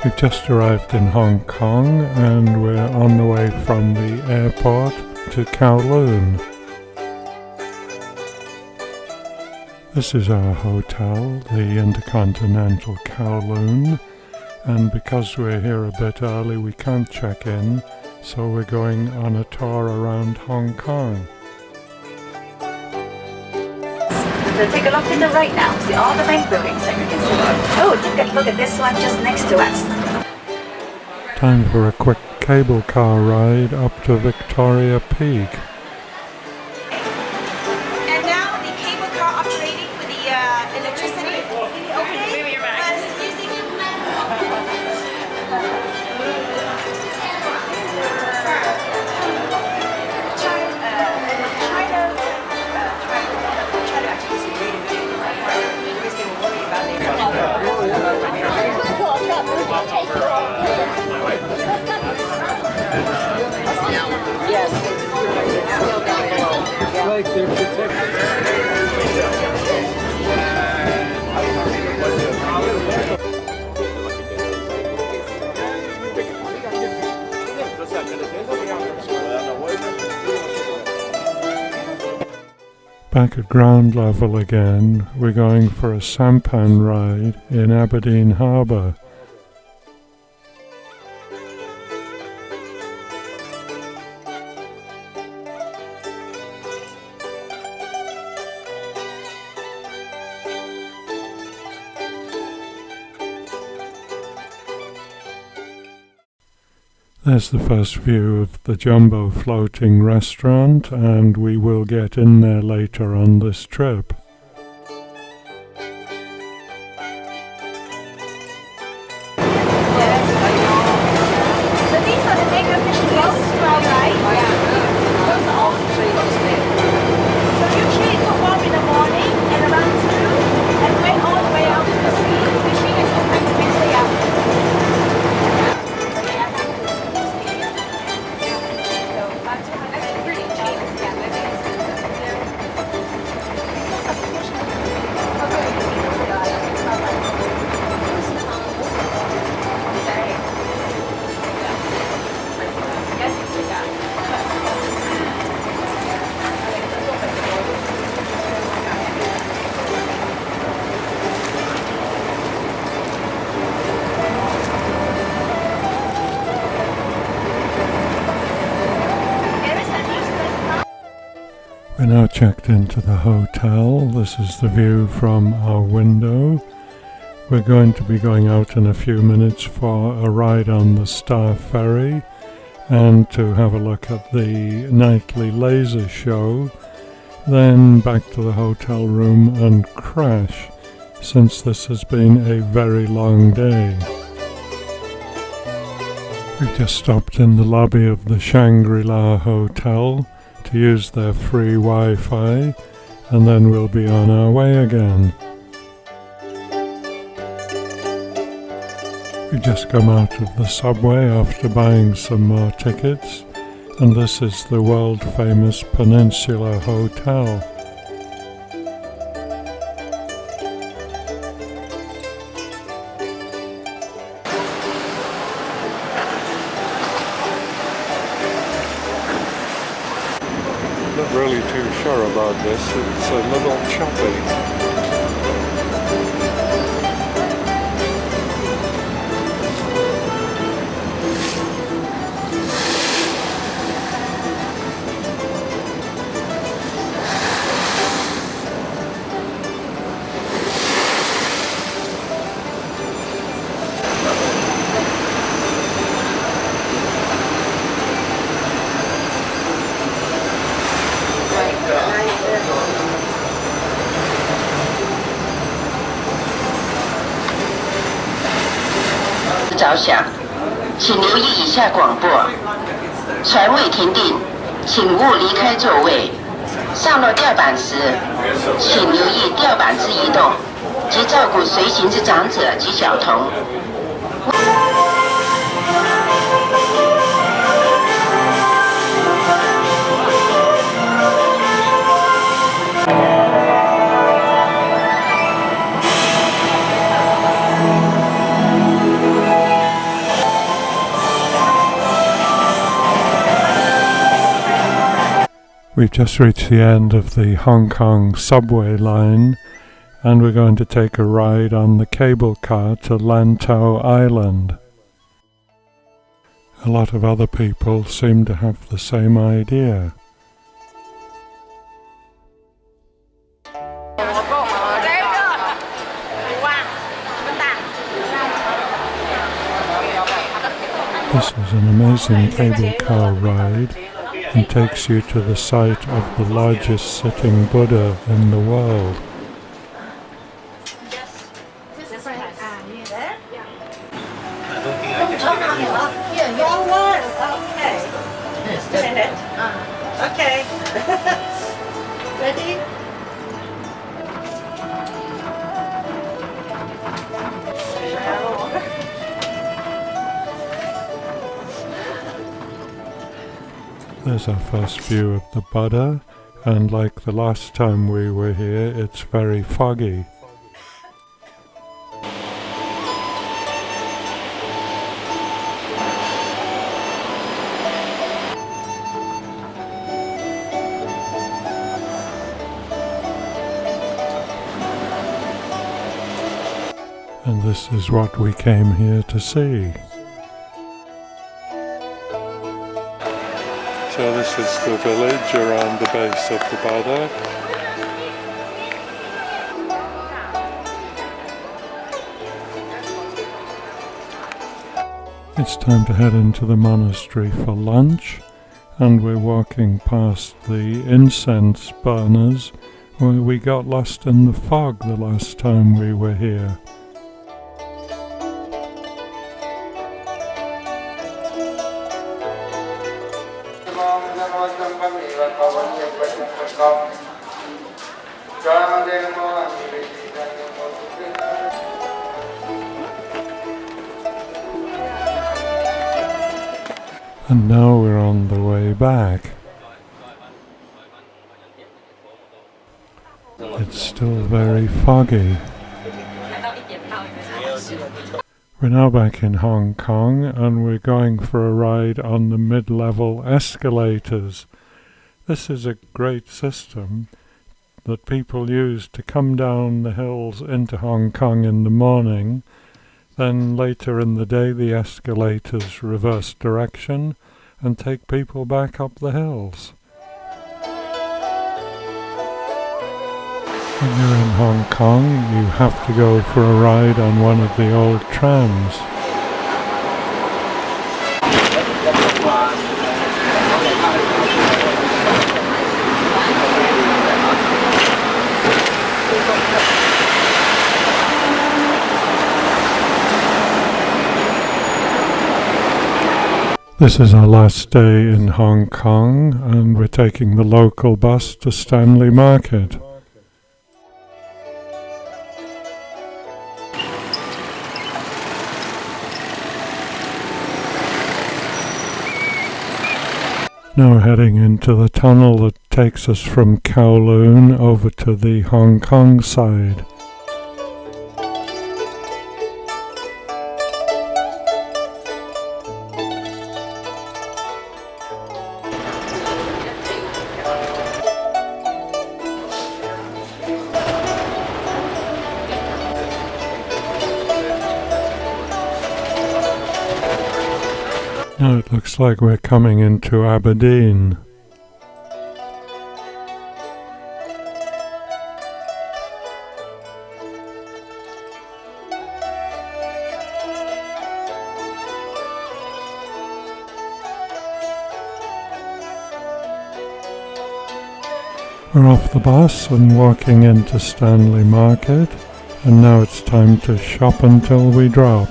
We've just arrived in Hong Kong and we're on the way from the airport to Kowloon. This is our hotel, the Intercontinental Kowloon, and because we're here a bit early we can't check in, so we're going on a tour around Hong Kong. So take a look to the right now, see all the main buildings that you can see. Oh, take a look at this one just next to us. Time for a quick cable car ride up to Victoria Peak. And now the cable car operating with the electricity. Okay, let's using Yes, it's still down below. Yeah. Like they're protected. Back at ground level again, we're going for a sampan ride in Aberdeen Harbour. There's the first view of the Jumbo Floating Restaurant, and we will get in there later on this trip. So these are the mega fish cakes, right? Those are all free. So usually it's warm in the morning and around 2 and went all the way out to the sea. Fishing is open the next day after. We're now checked into the hotel. This is the view from our window. We're going to be going out in a few minutes for a ride on the Star Ferry and to have a look at the nightly laser show, then back to the hotel room and crash, since this has been a very long day. We've just stopped in the lobby of the Shangri-La Hotel to use their free Wi-Fi, and then we'll be on our way again. We just come out of the subway after buying some more tickets, and this is the world-famous Peninsula Hotel. Not really too sure about this, it's a little choppy.着想，请留意以下广播：船未停定，请勿离开座位。上落吊板时，请留意吊板之移动，及照顾随行之长者及小童。We've just reached the end of the Hong Kong subway line, and we're going to take a ride on the cable car to Lantau Island. A lot of other people seem to have the same idea. This is an amazing cable car ride and takes you to the site of the largest sitting Buddha in the world. Okay. Ready? There's our first view of the Buddha, and like the last time we were here, it's very foggy. And this is what we came here to see. So this is the village around the base of the Buddha. It's time to head into the monastery for lunch, and we're walking past the incense burners where we got lost in the fog the last time we were here. And now we're on the way back. It's still very foggy. We're now back in Hong Kong, and we're going for a ride on the mid-level escalators. This is a great system that people use to come down the hills into Hong Kong in the morning. Then later in the day the escalators reverse direction and take people back up the hills. When you're in Hong Kong, you have to go for a ride on one of the old trams. This is our last day in Hong Kong, and we're taking the local bus to Stanley Market. Now we're heading into the tunnel that takes us from Kowloon over to the Hong Kong side. Now it looks like we're coming into Aberdeen. We're off the bus and walking into Stanley Market, and now it's time to shop until we drop.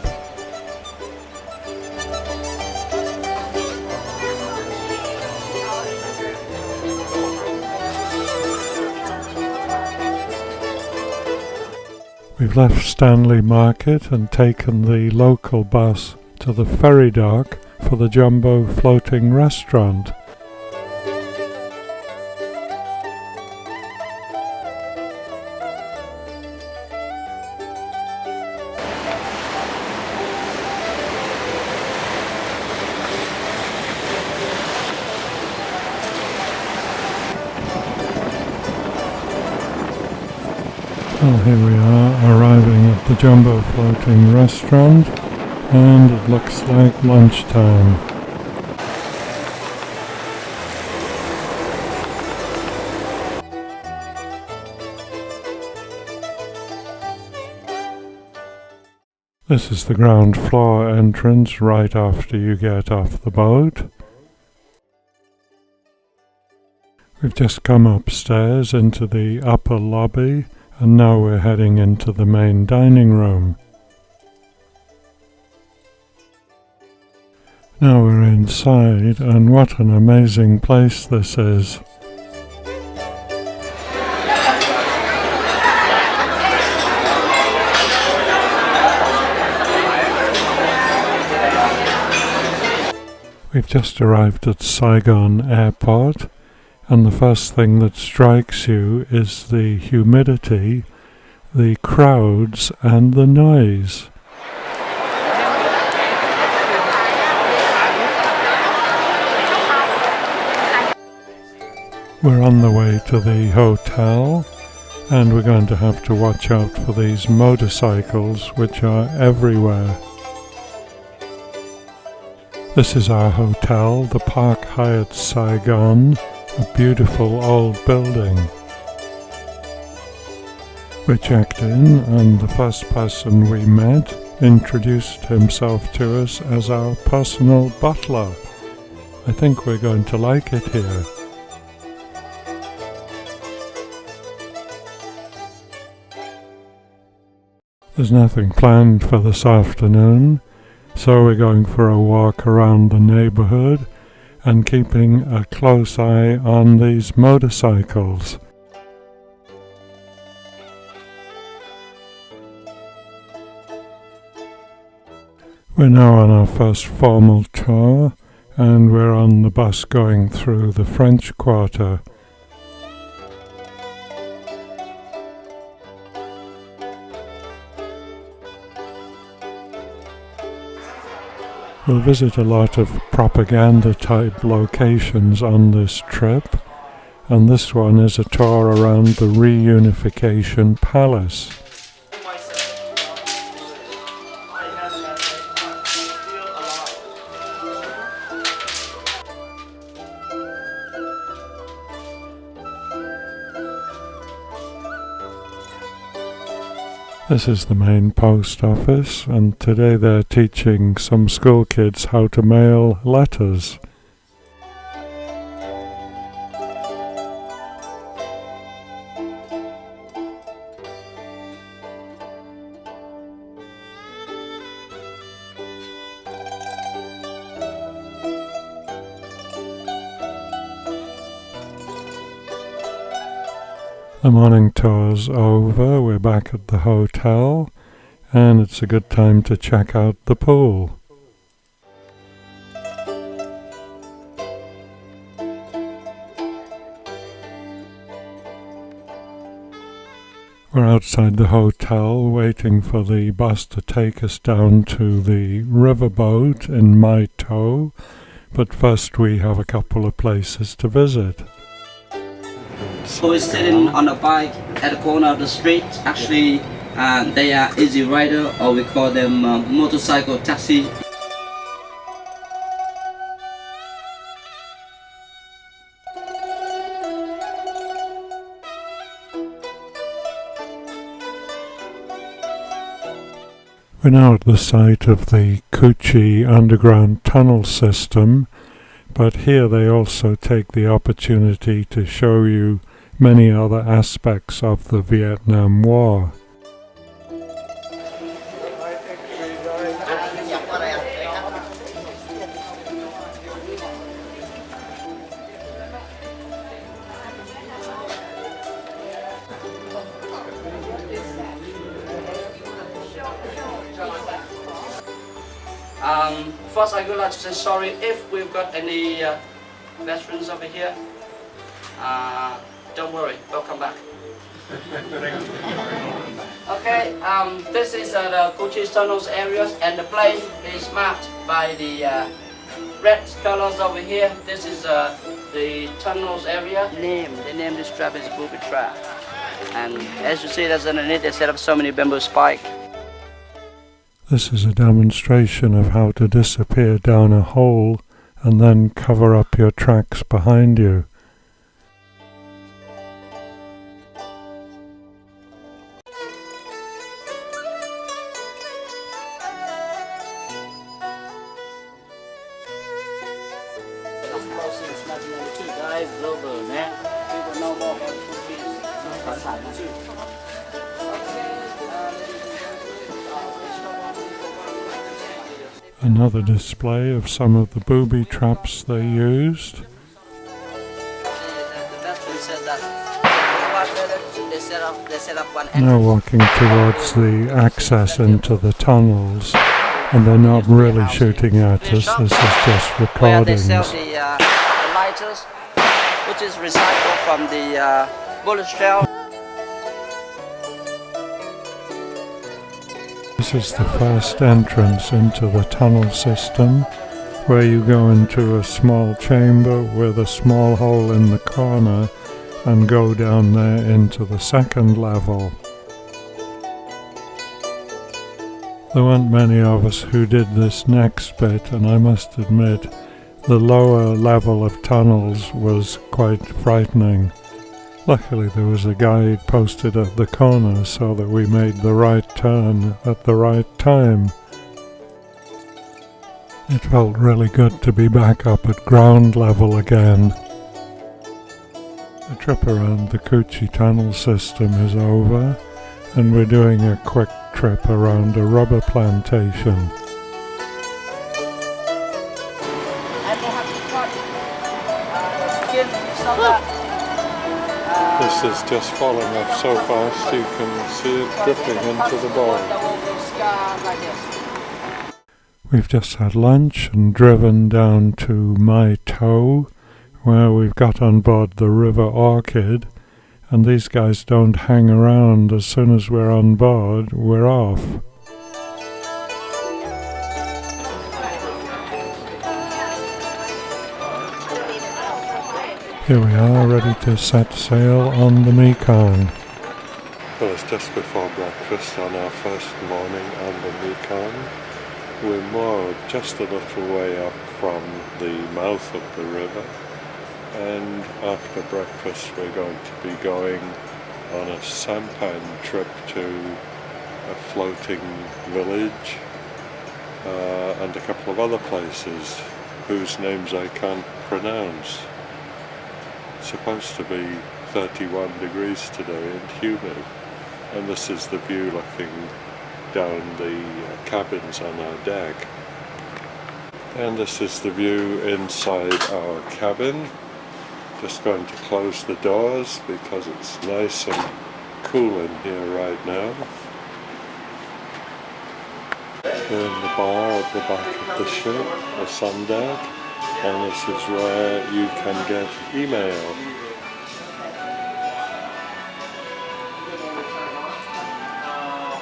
We've left Stanley Market and taken the local bus to the ferry dock for the Jumbo Floating Restaurant. Well, here we are, arriving at the Jumbo Floating Restaurant, and it looks like lunchtime. This is the ground floor entrance right after you get off the boat. We've just come upstairs into the upper lobby, and now we're heading into the main dining room. Now we're inside, and what an amazing place this is. We've just arrived at Saigon Airport, and the first thing that strikes you is the humidity, the crowds, and the noise. We're on the way to the hotel, and we're going to have to watch out for these motorcycles which are everywhere. This is our hotel, the Park Hyatt Saigon, a beautiful old building. We checked in, and the first person we met introduced himself to us as our personal butler. I think we're going to like it here. There's nothing planned for this afternoon, so we're going for a walk around the neighborhood and keeping a close eye on these motorcycles. We're now on our first formal tour, and we're on the bus going through the French Quarter. We'll visit a lot of propaganda-type locations on this trip, and this one is a tour around the Reunification Palace. This is the main post office, and today they're teaching some school kids how to mail letters. The morning tour's over, we're back at the hotel, and it's a good time to check out the pool. We're outside the hotel waiting for the bus to take us down to the riverboat in Mai To, but first we have a couple of places to visit. So we're sitting on a bike at the corner of the street. Actually, they are easy rider, or we call them motorcycle taxi. We're now at the site of the Cuchi underground tunnel system, but here they also take the opportunity to show you many other aspects of the Vietnam War. First, I would like to say sorry if we've got any veterans over here. Don't worry, they'll come back. Okay, this is the Cuchi tunnels area, and the place is marked by the red colors over here. This is the tunnels area. The name this trap is booby trap. And as you see, there's underneath they set up so many bamboo spikes. This is a demonstration of how to disappear down a hole and then cover up your tracks behind you. Another display of some of the booby traps they used. Now walking towards the access into the tunnels, and they're not really shooting at us, this is just recordings. Where they sell the lighters, which is recycled from the bullet shell. This is the first entrance into the tunnel system, where you go into a small chamber with a small hole in the corner and go down there into the second level. There weren't many of us who did this next bit, and I must admit the lower level of tunnels was quite frightening. Luckily there was a guide posted at the corner so that we made the right turn at the right time. It felt really good to be back up at ground level again. The trip around the Coochie tunnel system is over, and we're doing a quick trip around a rubber plantation. And they have to cut the skin so that This is just falling off so fast you can see it dripping into the bowl. We've just had lunch and driven down to Mai Tho, where we've got on board the River Orchid, and these guys don't hang around. As soon as we're on board, we're off. Here we are, ready to set sail on the Mekong. Well, it's just before breakfast on our first morning on the Mekong. We're moored just a little way up from the mouth of the river, and after breakfast we're going to be going on a sampan trip to a floating village and a couple of other places whose names I can't pronounce. It's supposed to be 31 degrees today and humid, and this is the view looking down the cabins on our deck. And this is the view inside our cabin. Just going to close the doors because it's nice and cool in here right now. We're in the bar at the back of the ship, the sun deck, and this is where you can get email.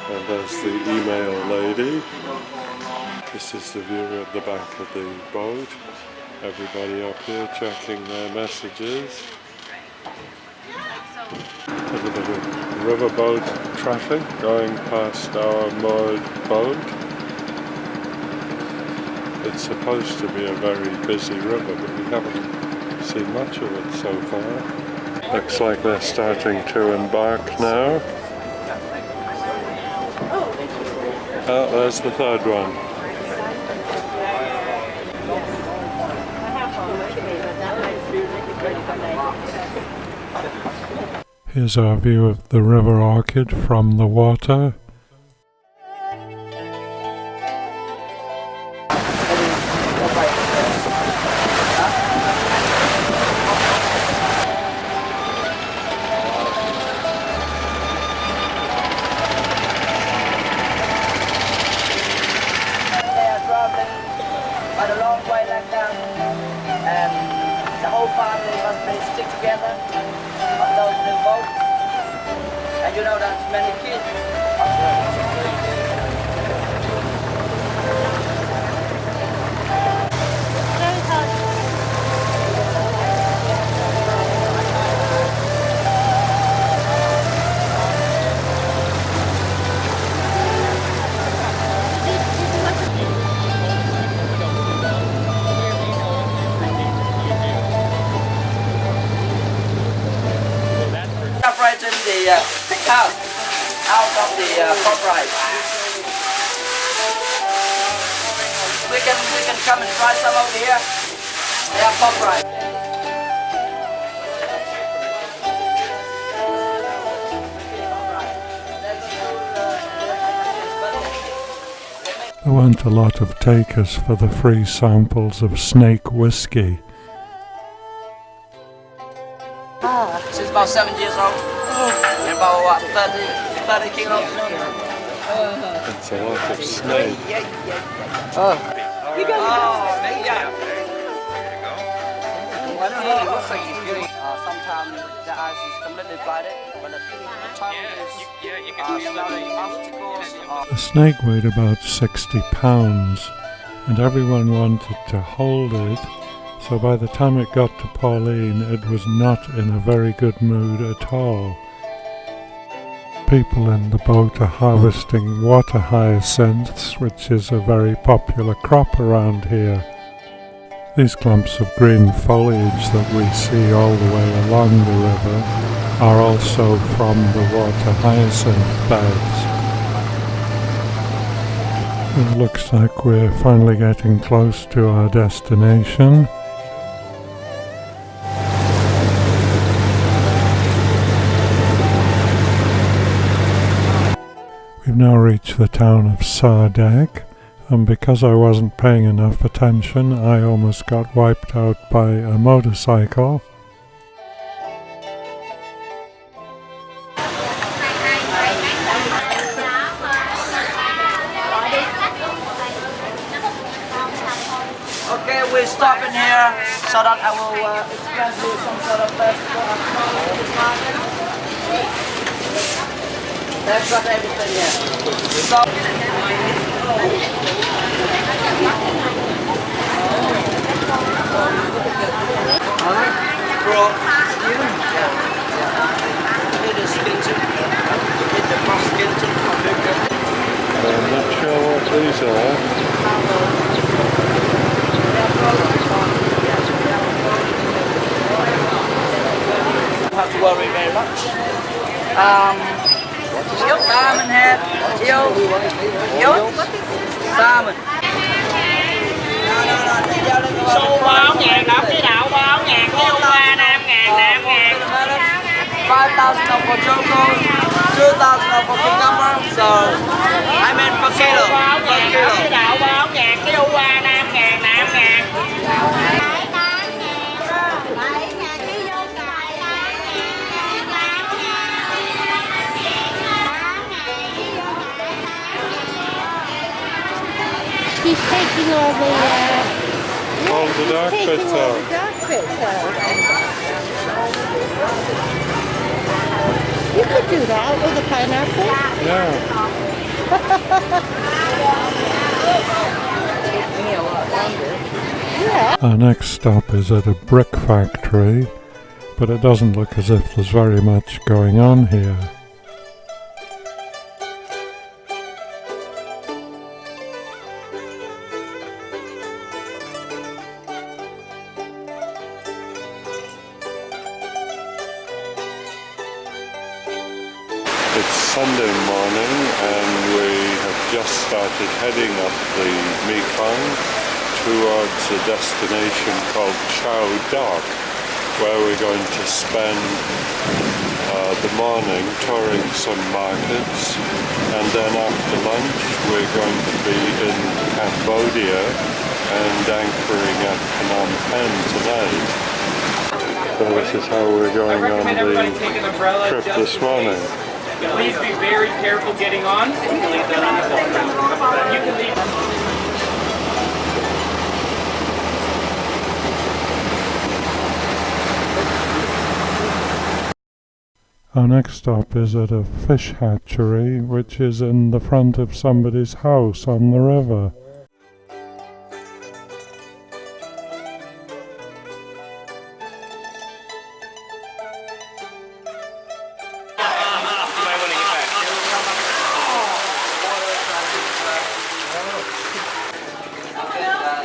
And there's the email lady. This is the view at the back of the boat. Everybody up here checking their messages. A little bit of riverboat traffic going past our moored boat. It's supposed to be a very busy river, but we haven't seen much of it so far. Looks like they're starting to embark now. Oh, there's the third one. Here's our view of the River Orchid from the water. But a long way like that, and the whole family must be stick together on those new boats. And you know there's many kids. picked out of the pop rice. We can come and try some over here. They are pop rice. There weren't a lot of takers for the free samples of snake whiskey. She's about 7 years old. And about what, 30 kilos. It's a lot of snake. Sometimes the eyes is completely blinded, but the tongue is smelling obstacles. The snake weighed about 60 pounds, and everyone wanted to hold it, so by the time it got to Pauline, it was not in a very good mood at all. People in the boat are harvesting water hyacinths, which is a very popular crop around here. These clumps of green foliage that we see all the way along the river are also from the water hyacinth beds. It looks like we're finally getting close to our destination. We've now reached the town of Sardeg, and because I wasn't paying enough attention, I almost got wiped out by a motorcycle. Okay, we're stopping here so that I will explain to you some sort of market. They've got everything here. So, I'm not sure what these are. Don't have to worry very much. Salmon head, salmon. Xu 4.000 đồng cái đậu 4.000 cái đu 5.000 5.000 đồng for choco, 2,000 đồng for cucumber, so I mean per kilo. 4.000 đồng cái đậu 4.000 cái đu 5.000 He's taking all the dark bits out. You could do that with a pineapple. Yeah. Take me a lot longer. Yeah. Our next stop is at a brick factory, but it doesn't look as if there's very much going on here. It's Sunday morning and we have just started heading up the Mekong towards a destination called Chow Dock, where we're going to spend the morning touring some markets, and then after lunch we're going to be in Cambodia and anchoring at Phnom Penh tonight. So this is how we're going on the trip this morning. Please be very careful getting on. You can leave that on the floor. You can leave. Our next stop is at a fish hatchery, which is in the front of somebody's house on the river.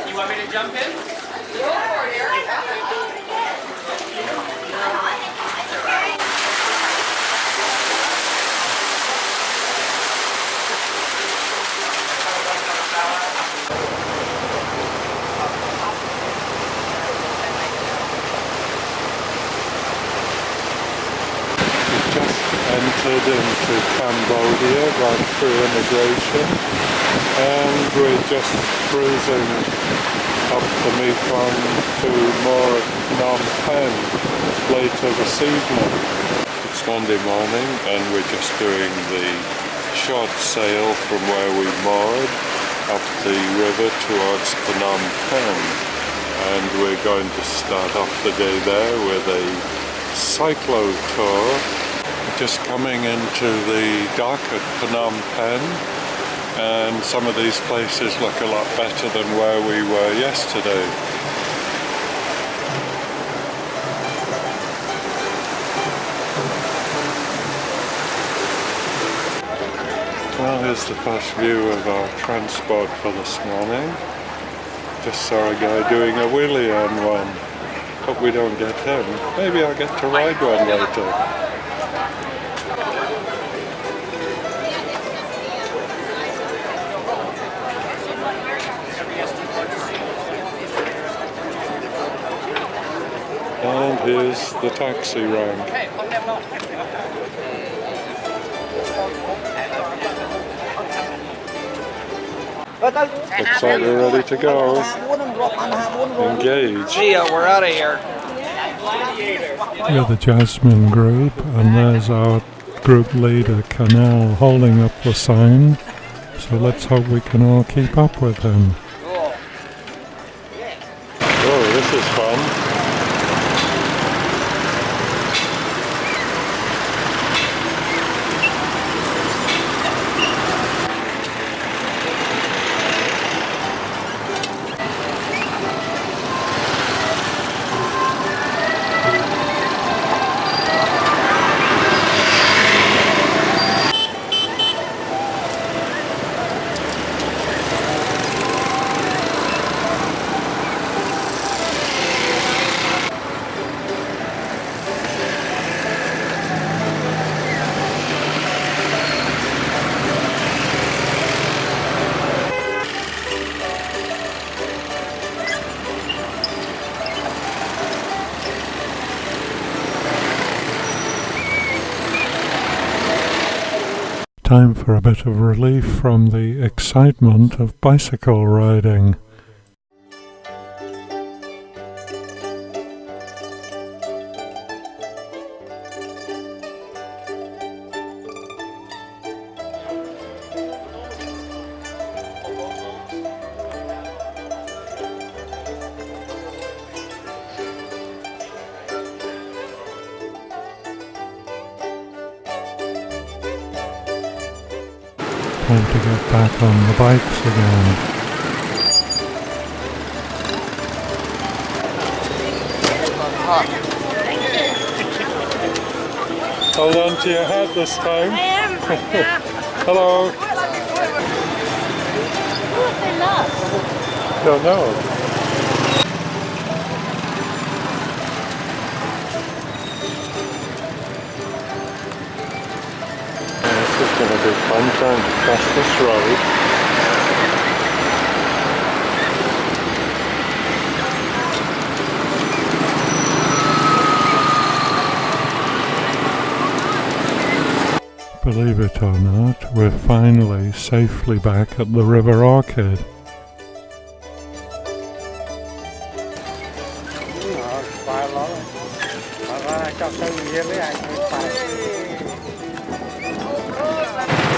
You want me to jump in? entered into Cambodia, gone through immigration, and we're just cruising up the Mekong to more Phnom Penh later this evening. It's Monday morning and we're just doing the short sail from where we moored up the river towards Phnom Penh, and we're going to start off the day there with a cyclo tour, just coming into the dock at Phnom Penh, and some of these places look a lot better than where we were yesterday. Well, here's the first view of our transport for this morning. Just saw a guy doing a wheelie on one. Hope we don't get him. Maybe I'll get to ride one later. And here's the taxi rank. Looks like we're ready to go. Engage. See ya, we're out of here. We're the Jasmine group, and there's our group leader, Canal, holding up the sign. So let's hope we can all keep up with him. Oh, this is fun. Time for a bit of relief from the excitement of bicycle riding. Time to get back on the bikes again. Hold on to your hat this time. I am. Yeah. Hello. Who have they lost? Don't know. This is going to be fun trying to cross this road. Believe it or not, we're finally safely back at the River Orchid.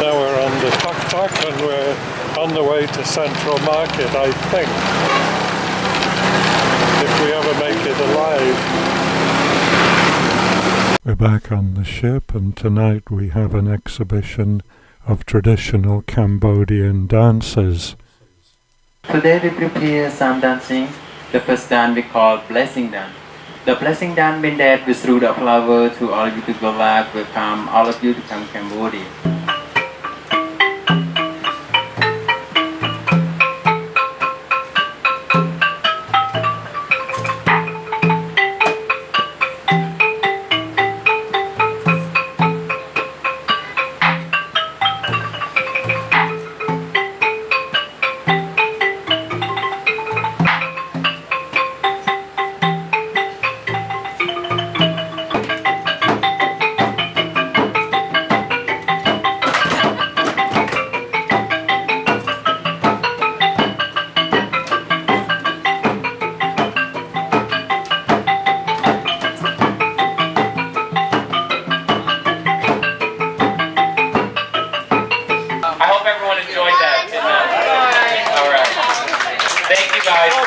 Now we're on the tuk-tuk and we're on the way to Central Market, I think. If we ever make it alive. We're back on the ship, and tonight we have an exhibition of traditional Cambodian dances. Today we prepare some dancing. The first dance we call blessing dance. The blessing dance means that we threw the flower to all of you to go back, welcome all of you to come Cambodia.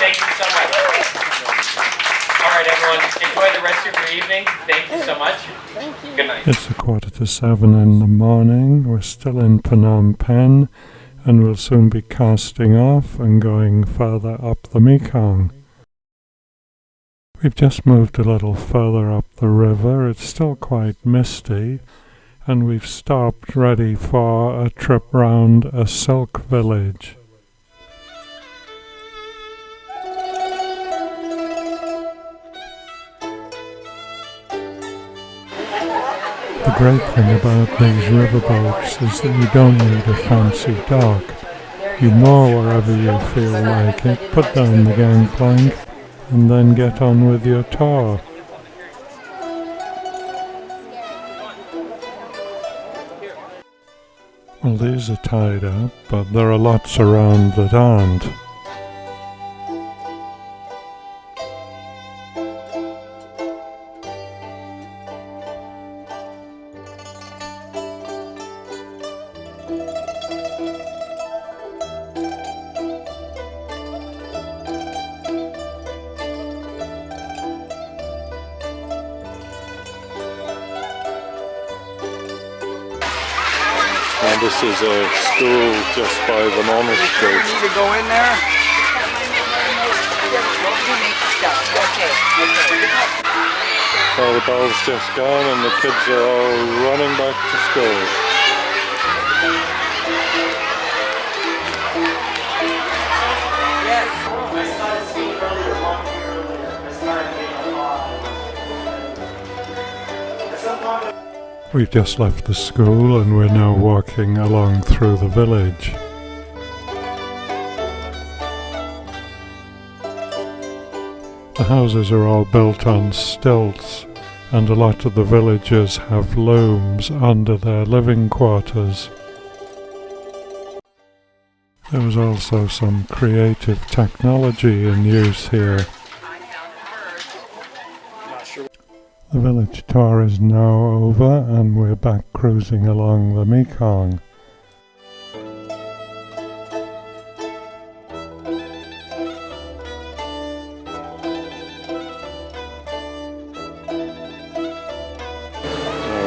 Thank you so much. All right, everyone. Enjoy the rest of your evening. Thank you so much. Good night. It's 6:45 in the morning. We're still in Phnom Penh, and we'll soon be casting off and going further up the Mekong. We've just moved a little further up the river. It's still quite misty, and we've stopped ready for a trip round a silk village. The great thing about these riverboats is that you don't need a fancy dock. You moor wherever you feel like it, put down the gangplank, and then get on with your tour. Well, these are tied up, but there are lots around that aren't. And this is a school just by the monastery. You need to go in there. Well, the bell's just gone and the kids are all running back to school. We've just left the school and we're now walking along through the village. The houses are all built on stilts, and a lot of the villagers have looms under their living quarters. There was also some creative technology in use here. The village tour is now over and we're back cruising along the Mekong. Now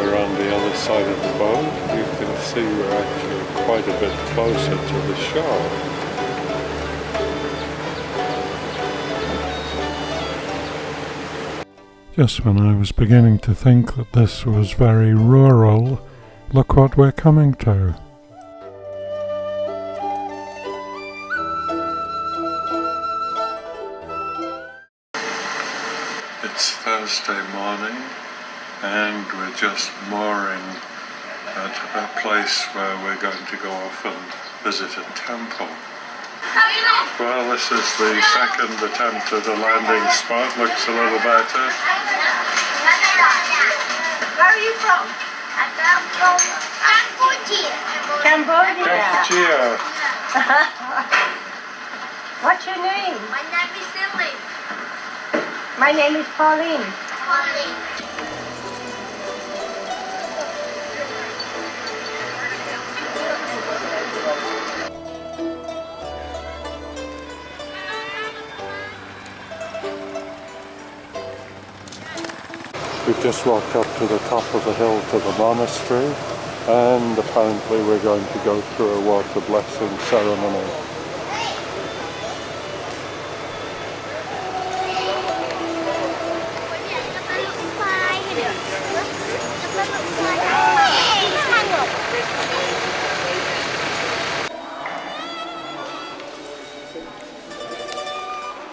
we're on the other side of the boat. You can see we're actually quite a bit closer to the shore. Just when I was beginning to think that this was very rural, look what we're coming to. It's Thursday morning and we're just mooring at a place where we're going to go off and visit a temple. Well, this is the second attempt at a landing spot. Looks a little better. Where are you from? I'm from Cambodia. Cambodia. What's your name? My name is Silly. My name is Pauline. Pauline. We've just walked up to the top of the hill to the monastery, and apparently we're going to go through a water blessing ceremony.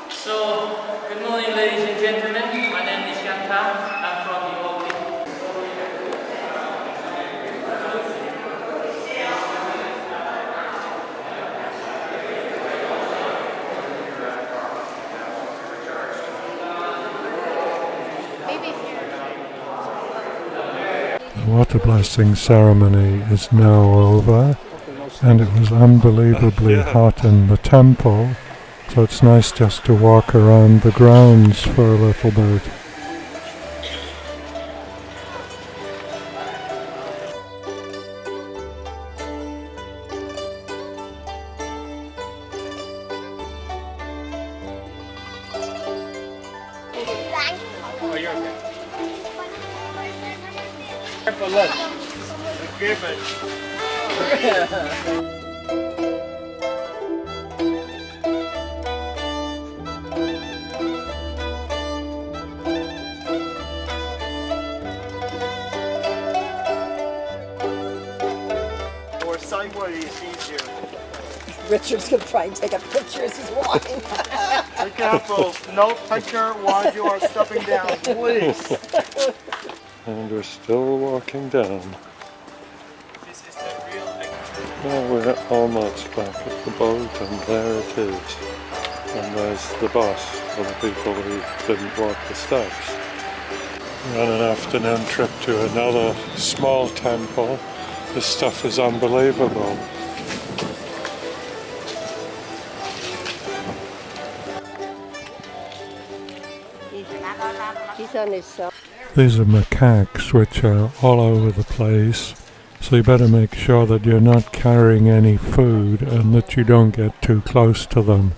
So, good morning ladies and gentlemen, my name is Yanta, I'm from the Old. The water blessing ceremony is now over, and it was unbelievably hot in the temple, so it's nice just to walk around the grounds for a little bit. Oh, you're okay. For lunch. Or somewhere is easier. Richard's gonna try and take a picture as he's walking. Be careful. No picture while you are stepping down, please. And we're still walking down. This is the real Well, we're almost back at the boat, and there it is. And there's the bus for the people who didn't walk the steps. We're on an afternoon trip to another small temple. This stuff is unbelievable. He's on his cell. These are macaques which are all over the place, so you better make sure that you're not carrying any food and that you don't get too close to them.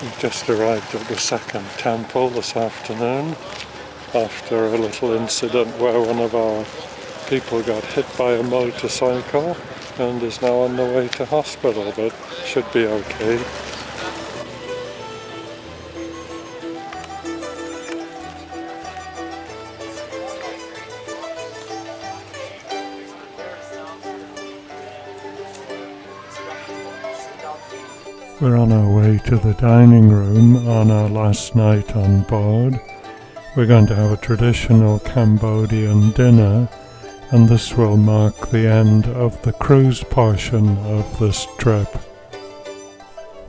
We've just arrived at the second temple this afternoon after a little incident where one of our people got hit by a motorcycle and is now on the way to hospital, but should be okay. We're on our way to the dining room on our last night on board. We're going to have a traditional Cambodian dinner, and this will mark the end of the cruise portion of this trip.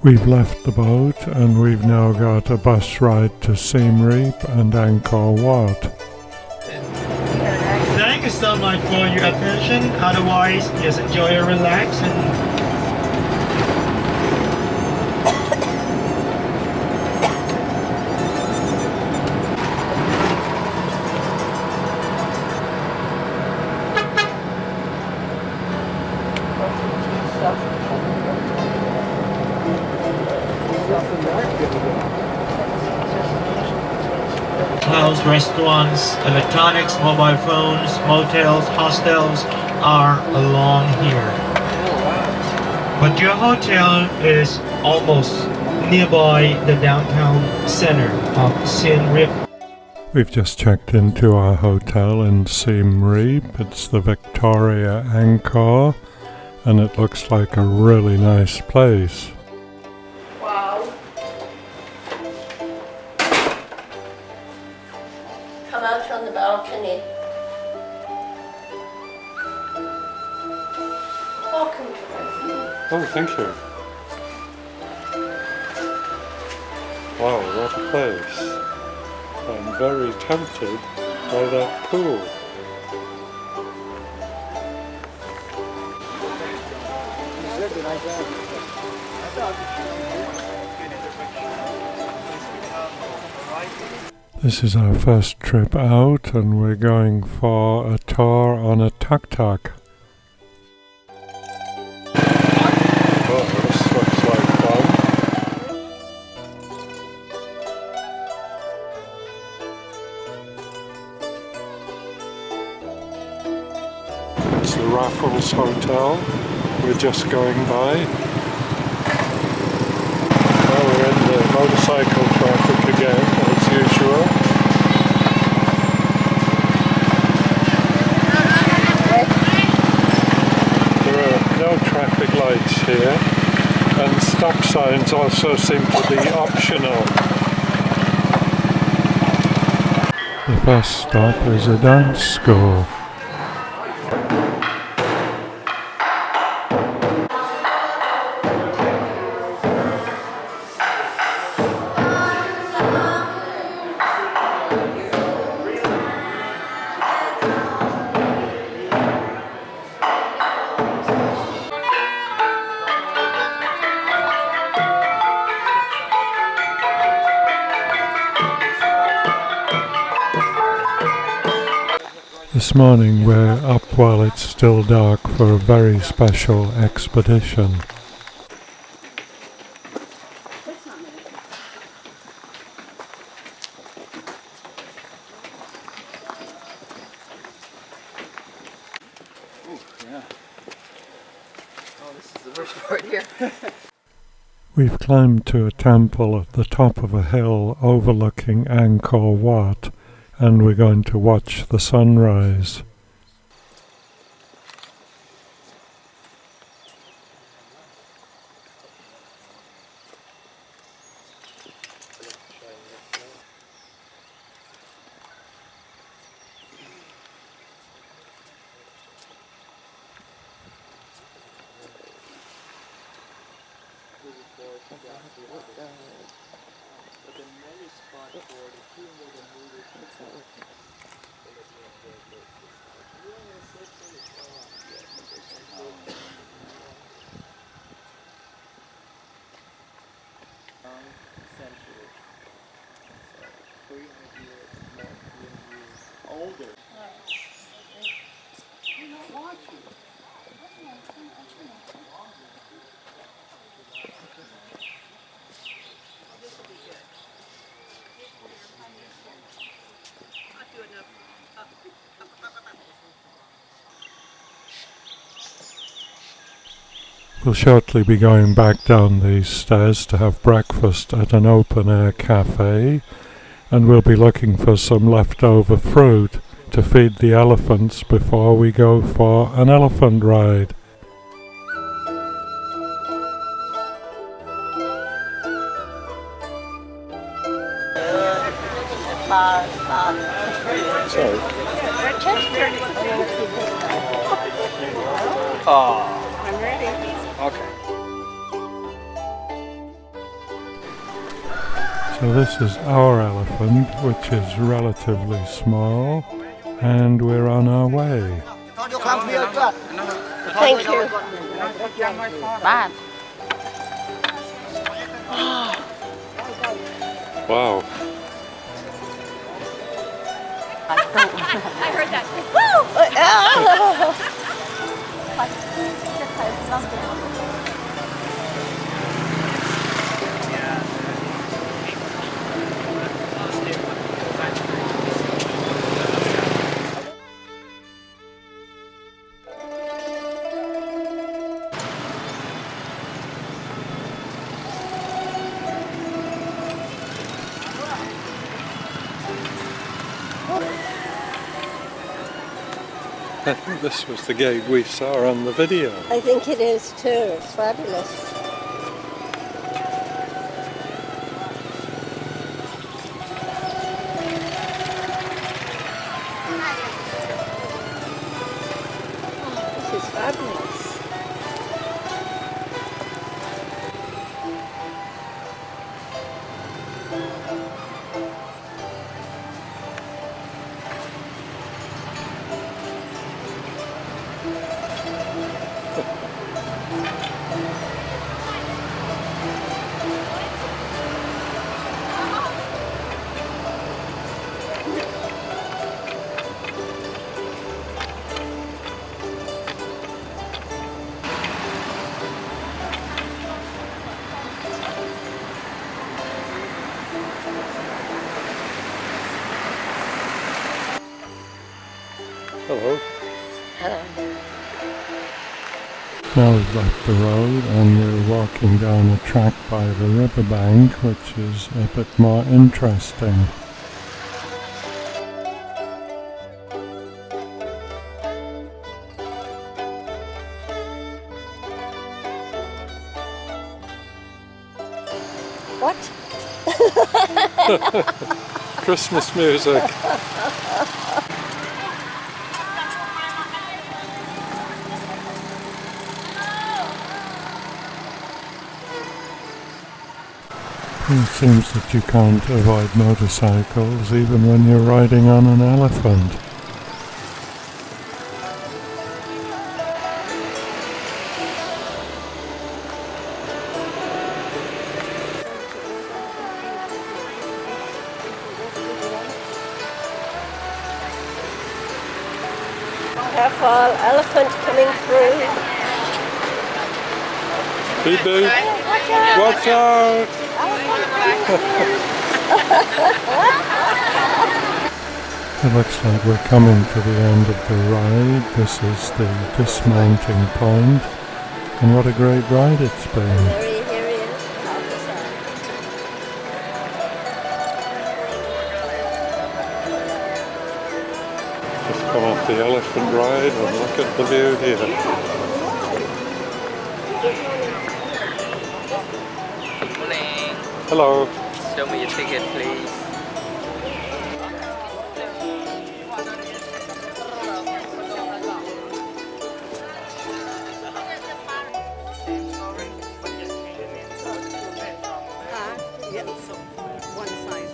We've left the boat and we've now got a bus ride to Siem Reap and Angkor Wat. Thank you so much for your attention. Otherwise, just enjoy and relax. And hotels, restaurants, electronics, mobile phones, motels, hostels are along here. But your hotel is almost nearby the downtown center of Siem Reap. We've just checked into our hotel in Siem Reap. It's the Victoria Angkor, and it looks like a really nice place. Wow. Come out on the balcony. Welcome to my view. Oh, thank you. Wow, what a place. I'm very tempted by that pool. This is our first trip out, and we're going for a tour on a tuk-tuk. Oh, this looks like fun. It's the Raffles Hotel. We're just going by. Now we're in the motorcycle traffic again, as usual. There are no traffic lights here, and stop signs also seem to be optional. The first stop is a dance school. This morning we're up while it's still dark for a very special expedition. We've climbed to a temple at the top of a hill overlooking Angkor Wat, and we're going to watch the sunrise. We'll shortly be going back down these stairs to have breakfast at an open-air cafe, and we'll be looking for some leftover fruit to feed the elephants before we go for an elephant ride. Sorry. I'm ready. Okay. So this is our elephant, which is relatively small, and we're on our way. Thank you. Wow. I heard that. Woo! I think this was the gate we saw on the video. I think it is too. It's fabulous. This is fabulous. Hello. Hello. Now we've left the road and we're walking down a track by the riverbank, which is a bit more interesting. What? Christmas music. It seems that you can't avoid motorcycles even when you're riding on an elephant. Careful, elephant coming through. Beep beep. Watch out! It looks like we're coming to the end of the ride. This is the dismounting point, and what a great ride it's been. Here he is. Just come off the elephant ride and look at the view here. Morning. Hello. Show me your ticket, please. One size.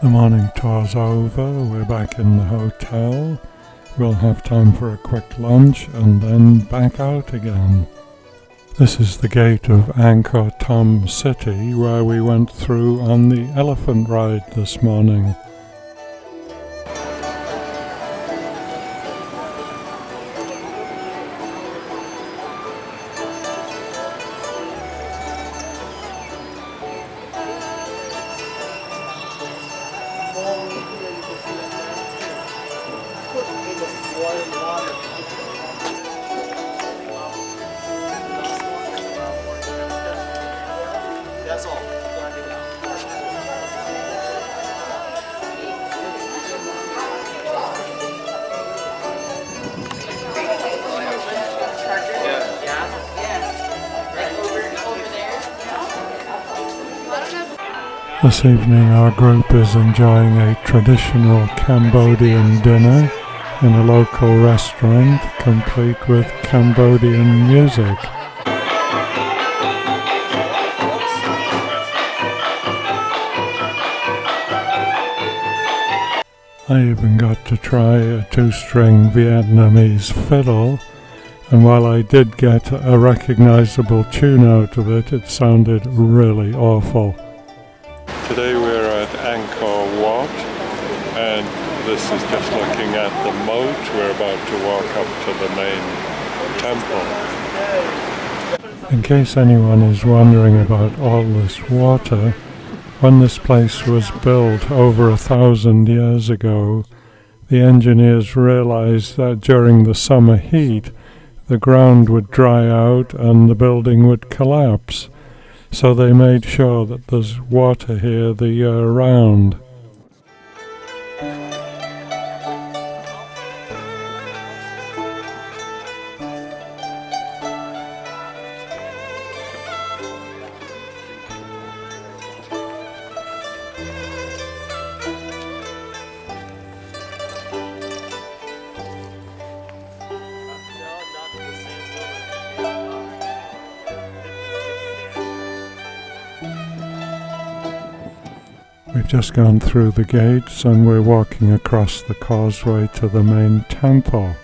The morning tour's over, we're back in the hotel. We'll have time for a quick lunch and then back out again. This is the gate of Angkor Thom City where we went through on the elephant ride this morning. This evening our group is enjoying a traditional Cambodian dinner in a local restaurant, complete with Cambodian music. I even got to try a 2-string Vietnamese fiddle, and while I did get a recognizable tune out of it, it sounded really awful. Today we're at Angkor Wat, and this is just looking at the moat. We're about to walk up to the main temple. In case anyone is wondering about all this water, when this place was built over 1,000 years ago, the engineers realized that during the summer heat, the ground would dry out and the building would collapse. So they made sure that there's water here the year round. We've just gone through the gates and we're walking across the causeway to the main temple.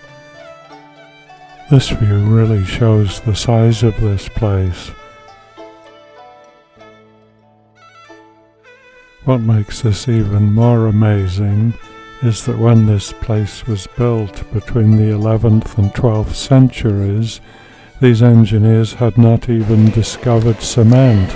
This view really shows the size of this place. What makes this even more amazing is that when this place was built between the 11th and 12th centuries, these engineers had not even discovered cement.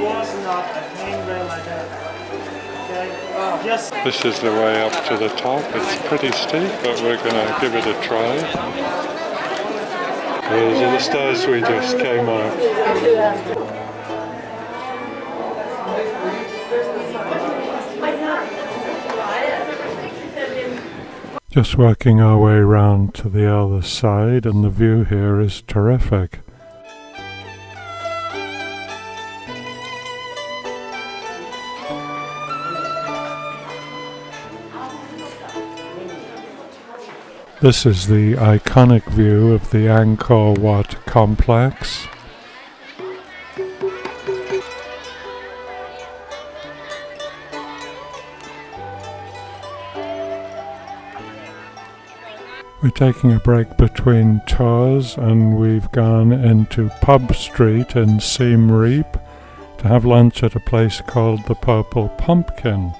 was not a handrail like that. Okay? Just This is the way up to the top. It's pretty steep, but we're going to give it a try. Those are the stairs we just came up. Just working our way round to the other side, and the view here is terrific. This is the iconic view of the Angkor Wat complex. We're taking a break between tours, and we've gone into Pub Street in Siem Reap to have lunch at a place called the Purple Pumpkin.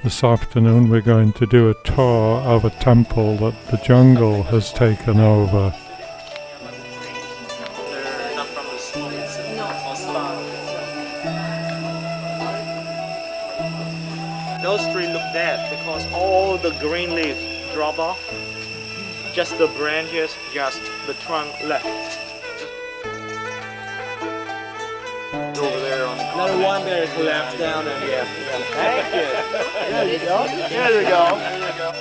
This afternoon we're going to do a tour of a temple that the jungle has taken over. those trees look dead because all the green leaves drop off. Just the branches, just the trunk left. Over there on the another one there collapsed down and yeah. Thank you. There you go. There you go. There you go.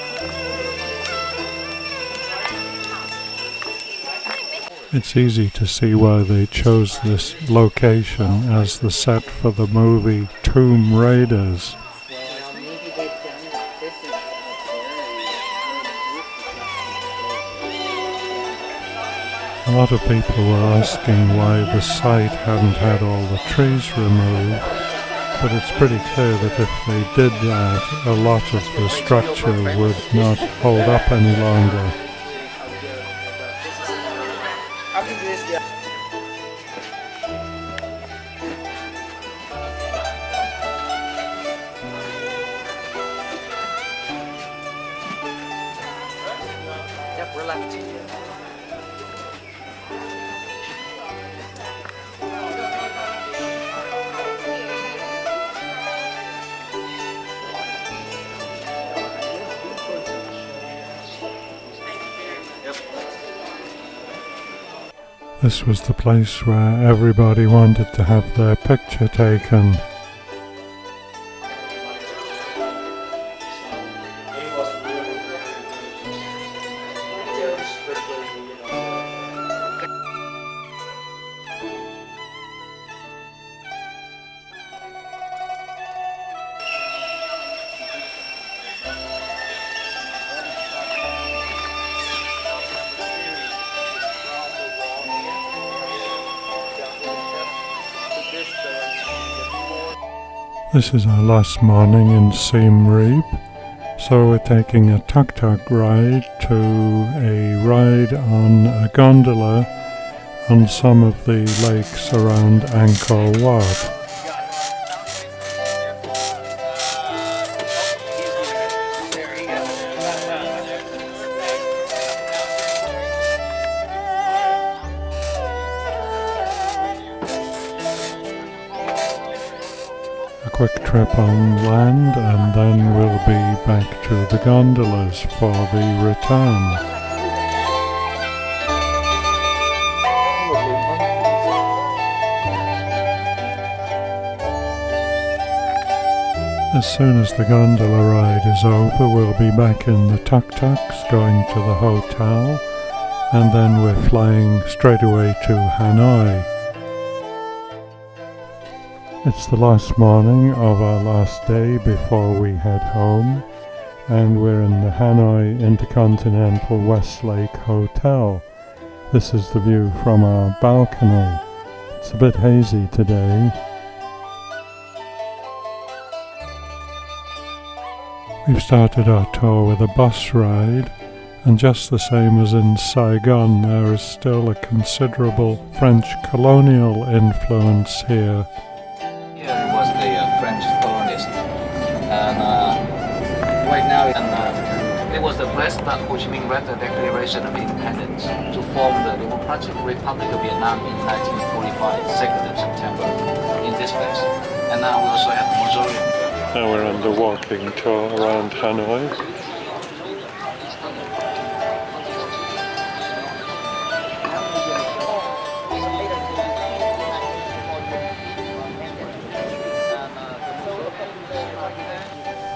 It's easy to see why they chose this location as the set for the movie Tomb Raiders. A lot of people were asking why the site hadn't had all the trees removed, but it's pretty clear that if they did that, a lot of the structure would not hold up any longer. Yep, we're left. This was the place where everybody wanted to have their picture taken. This is our last morning in Siem Reap, so we're taking a tuk-tuk ride to a ride on a gondola on some of the lakes around Angkor Wat. Quick trip on land, and then we'll be back to the gondolas for the return. As soon as the gondola ride is over, we'll be back in the tuk-tuks going to the hotel, and then we're flying straight away to Hanoi. It's the last morning of our last day before we head home, and we're in the Hanoi Intercontinental Westlake Hotel. This is the view from our balcony. It's a bit hazy today. We've started our tour with a bus ride, and just the same as in Saigon, there is still a considerable French colonial influence here. It was the President Ho Chi Minh read the Declaration of Independence to form the Democratic Republic of Vietnam in 1945, 2nd of September. In this place. And now we also have the mausoleum. Now we're on the walking tour around Hanoi.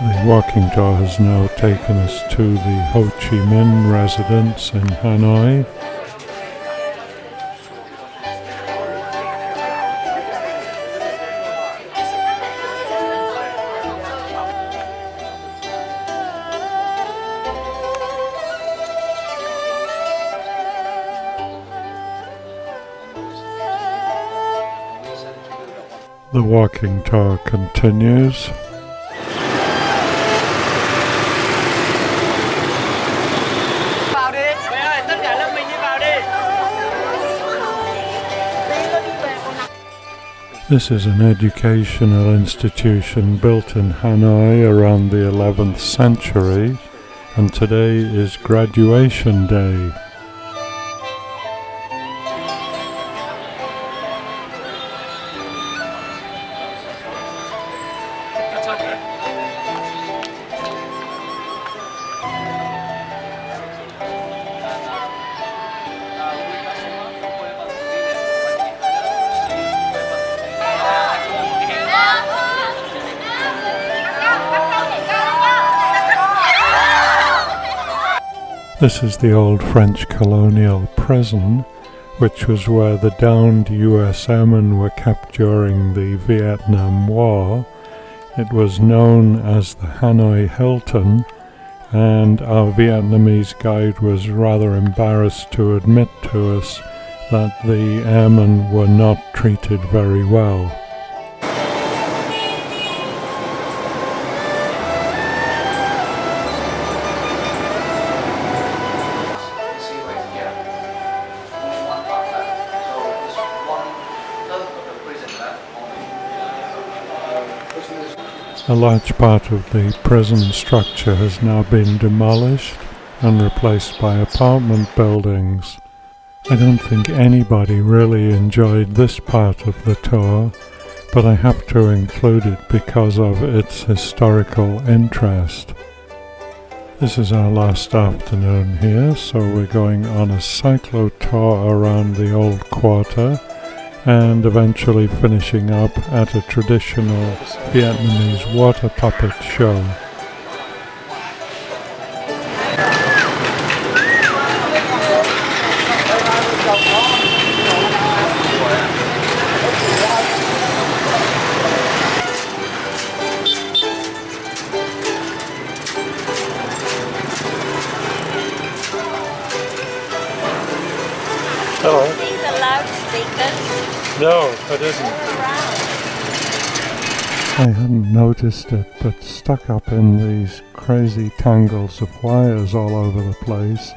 The walking tour has now taken us to the Ho Chi Minh residence in Hanoi. The walking tour continues. This is an educational institution built in Hanoi around the 11th century, and today is graduation day. This is the old French colonial prison, which was where the downed US airmen were kept during the Vietnam War. It was known as the Hanoi Hilton, and our Vietnamese guide was rather embarrassed to admit to us that the airmen were not treated very well. A large part of the prison structure has now been demolished and replaced by apartment buildings. I don't think anybody really enjoyed this part of the tour, but I have to include it because of its historical interest. This is our last afternoon here, so we're going on a cyclo tour around the old quarter, and eventually finishing up at a traditional Vietnamese water puppet show. Hello. The loudspeakers. No, I didn't. I hadn't noticed it, but stuck up in these crazy tangles of wires all over the place,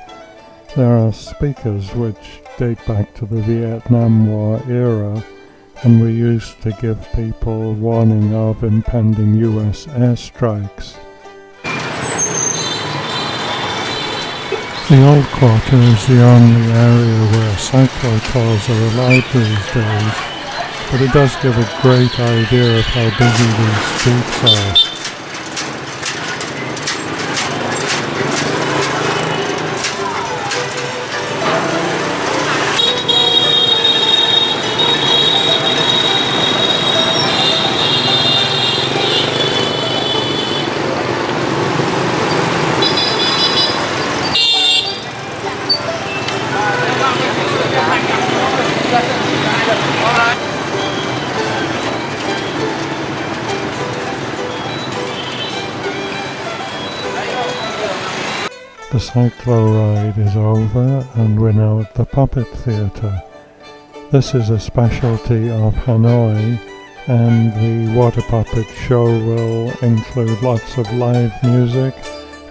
there are speakers which date back to the Vietnam War era and were used to give people warning of impending US airstrikes. The old quarter is the only area where cyclo-tours are allowed these days, but it does give a great idea of how busy these streets are. The cyclo ride is over and we're now at the Puppet Theatre. This is a specialty of Hanoi, and the water puppet show will include lots of live music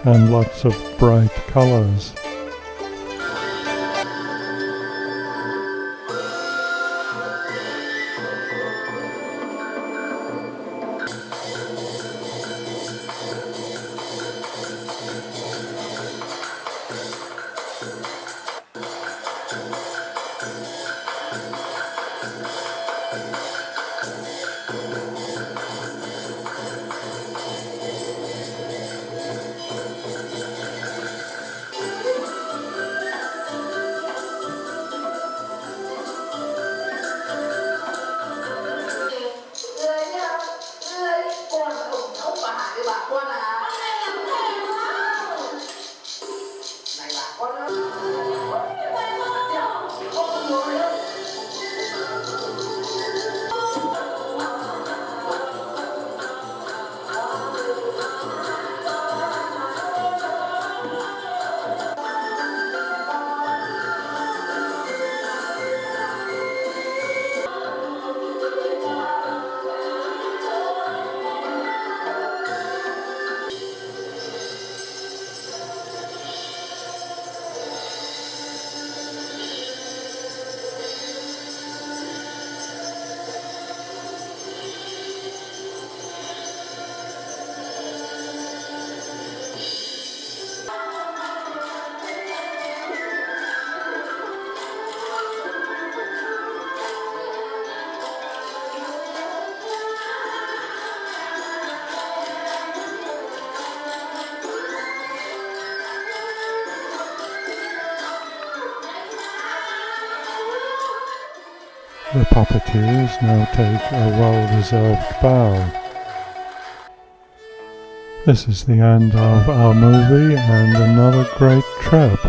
and lots of bright colours. The puppeteers now take a well-deserved bow. This is the end of our movie and another great trip.